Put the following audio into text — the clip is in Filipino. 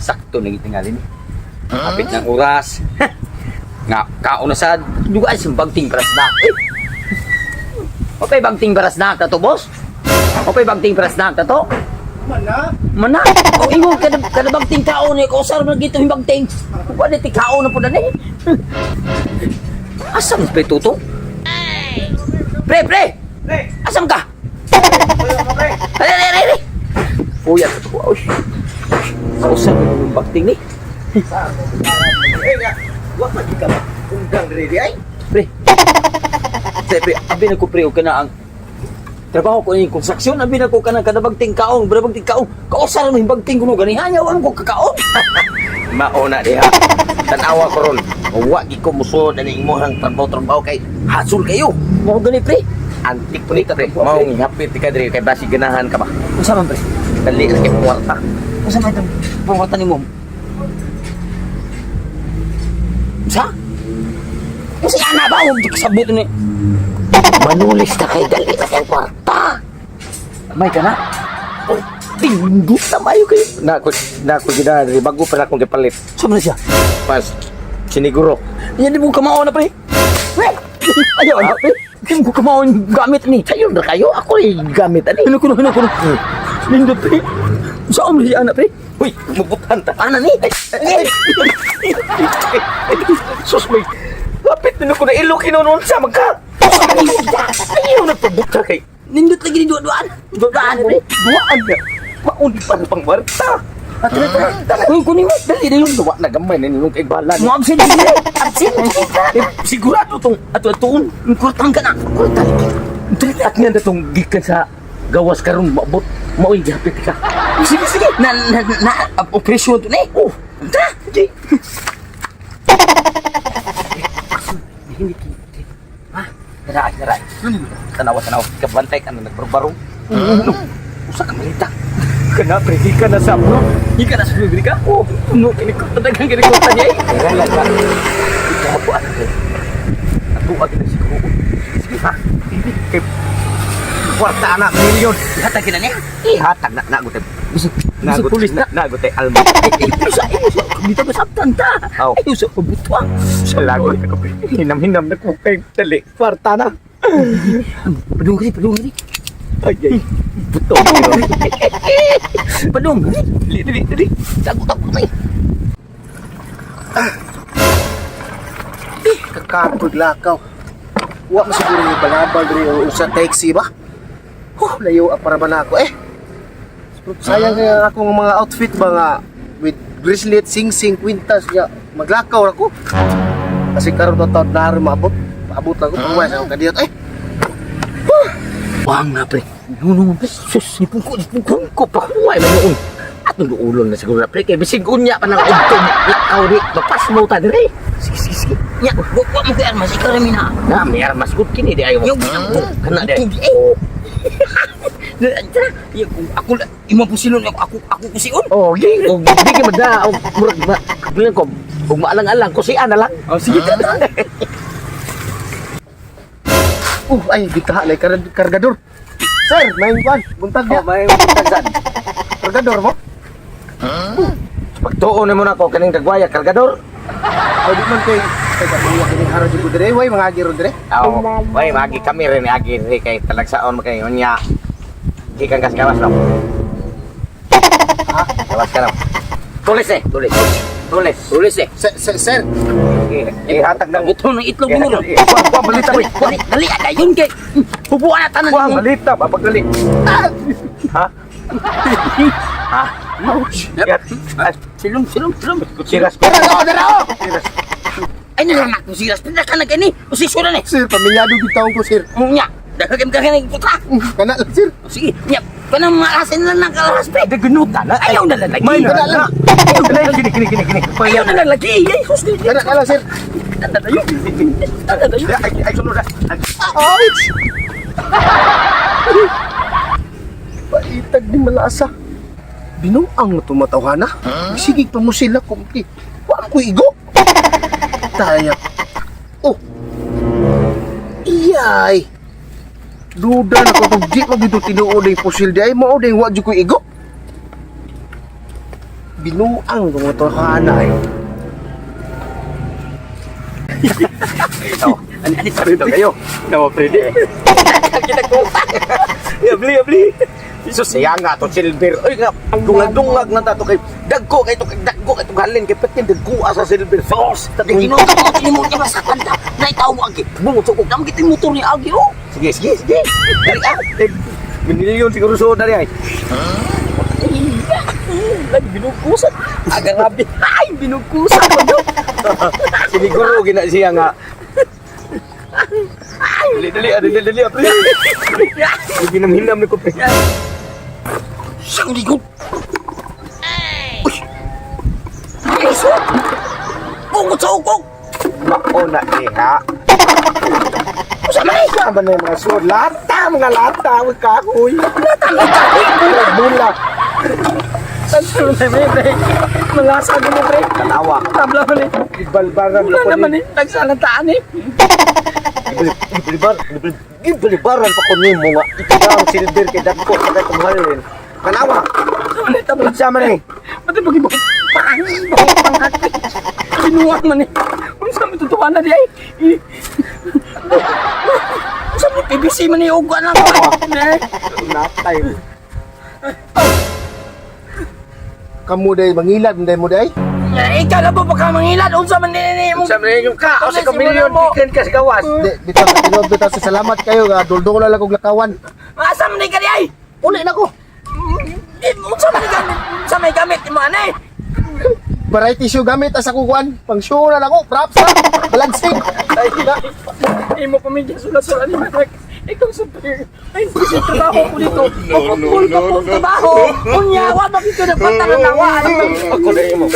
sakto na gitingali ni. Kapit ng oras. Nga kauna sa duga sa bagting paras na. Okay, bagting paras na to, boss. Okay, bagting paras na to. Mana? O ingon kada bagting kaon ni ko usar man gito yung bagting. Wala ti kaon na pud ani. Asam pre tuto? Pre. Asam ka? Pre. Puyat to. Usar yung bagting ni. Wag pa ka ba? Undang diri ay. Pre. Abi na ko pre o kana ang trabaho ko ni konstruksyon, abi na ko kana kada bagting kaon, bagting kaon. Kausar mo yung bagting kuno gani hanya wala ko kakaon. Mauna diha. Tanawa ko ron. Wa gi ko muso dali imong trabaho kay hasol kayo. Mo gani pre. Antik po nito pre. Mao ngihapit ka diri kay basi ganahan ka ba. Unsa man pre? Dali ra kay kwarta. Unsa man itong kwarta nimo? Sa? Kasi ana ba og kasabot ni? Manulis na kay dali na kay kwarta. May ka na? Oh, tinggo na mayo kayo. Nako ginari bago pa akong gipalit. Saan na siya? Pas siniguro. Yan di mo kamao na pre. Ayaw na pre. Hindi mo kamao gamit ni. Sayo na kayo. Ako ay gamit ani. Ano kuno. Nindot pre. Saan mo siya anak pre? Uy, mabutan ta. Ana ni? Sus may lapit na ko na ilo kinunon sa magka. Ayaw na pabuta kay. Nindot lagi ni duaan. Duaan pre. Duaan na. Mauni pa na pang warta. Uy, kunin mo. Dali na yung duwa na gamay na nilong kay balan. Mo absent dire. Absent. Sigurado tong ato-atoon. Kurtang ka na. Kurtang. Dili at nga na tong gikan sa gawas karon mabot. Maoy gihapit ka. Sige. Na operasyon to ni. Oh. Ta. Sige. Hindi. Ha? Daray. Tanawa. Kabantay ka na nagbarbarong. Usa ka malita. Kana pre, di ka na sa bro. Di ka na sa bro ka. Oh, no, kinikot dagang kinikot niya. Kaya ka. Ikaw po ako. Ako na siguro. Sige ha. Hindi kay kwarta anak milyon. Ihatag na niya. Ihatag na nagutin. Nagut pulis na nagutin alma. Isa. Dito ba sabtan ta? Ay uso pabutwang. Sa lagot ka pre. Hinam na ko kay dali. Kwarta na. Padung. Ay. Betul. Padung. Dili. Takut mai. Kakapod lakaw. Wa mo siguro ni balabal diri usa taxi ba? Layo para man ako sayang kaya akong mga outfit ba nga with bracelet, sing-sing, kwintas ya maglakaw ako. Kasi karon taon na rin maabot ako pagwas ako kadiyot Wang na pre. Nuno pre. Sus, ipungko pa huway man noon. At nuluulon na siguro na pre kay bisig unya pa nang udtong lakaw di mapas mo ta dire. Sige. Ya, wa mo kay armas ikaw rin na. Na may armas gud kini di ayo. Kana di. Ako imong pusilon ako kusion. oh gi Di ka mada murag ba. Bilang ko ug maalang-alang ko si ana lang. Oh sige ta. ay bitaha na kargador. Sir, may buntag niya. May buntag Kargador mo? Pagtuon mo na ko kaning dagwaya kargador. Di man kay kaya kini haro jud dire way mga agiro dire. Way magi kami rin agi kay talagsaon mo kay unya. Gikan kas gawas no. Ha? Gawas ka no. Tulis eh. Sir. Ihatag ng buto ng itlog mo. Kuha balita mo. Dali ada yun kay. Hubuan na tanan. Kuha balita babagdali. Ha? Silum. Siras ko. Dara. Ay nalanak mo siras. Pinda ka na gani. Usisuran eh. Sir, pamilyado gitaw ko sir. Nya. Dagagam ka ng putra. Kana lang sir. Sige. Nya. Kanang maasin na lang kalas pe. Gagunutan na. Ayaw na lalaki. May na lang. Kini. Ayaw na lalaki. Ay, husti. Kana lang sir. Tanda tayo. Ay sunod na. Ouch! Paitag ni malasa. Binuang na tumatawhana. Sige pa mo sila kumti. Wa ko igo. Tayap. Oh. Iyay. Duda na ko kung di magito tinuod ay pusil di ay mao day wa jud ko igo. binuang kung ito hana eh. Oh, ani pa rin kayo. Nawa, Freddy. Kita ko. Beli. Iso siya nga to silver. Ay nga, dungag na tato kay dagko kay halin kay petin dagko sa silver sauce. Hindi mo ka sa kanta. Naitaw mo agi. Bungo sukog naman kita yung motor ni Agi, oh. Sige. Dali ah. Minilyon siguro so dari ay. Lagi binukusan. Aga rabi. Ay, binukusan mo do. Siniguro gina siya nga. Dali. Hindi hinam ni ko pre. Siyang ligot. Uy! Iso! Bungo sa ukog! Mauna iha. Sa may! Sama na yung mga suod. Mga lata, mga kahoy. Bula. Tanto na pre. Malasa mo pre. Kanawa. Tabla mo ni. Ibalbaran Wala naman eh. Nagsalantaan eh. Ibalibaran pa ko nimo nga. Ikaw ang silver kay dagko sa kay kumahalin. Kanawa. Wala tabla. Sama na eh. Pati pag iba. Pangati. Sinuwak man eh. Kung saan may tutukan na di ay. Kung saan may PVC man eh. Uga na ako. Natay. Kamu day mangilad day mo day? Ikaw na po baka mangilad. Unsa man din mo. Sa mga yung ka. O sa kamilyon. Ikan ka sa gawas. Bitaw sa tinod bitaw sa salamat kayo nga duldol na lang og lakawan. Asa man din ka di ay? Uli na ko. Unsa man din gamit? Sa may gamit mo anay? Variety show gamit as ako kuan. Pang show na lang ako. Props ha. Balansing. Hindi mo pamilya sulat-sulat ni Manak. Ikaw sa player. Ay, kasi trabaho ko dito. Kapul trabaho. Kunyawa bakit ko na pantalan nawa? Ako na mo.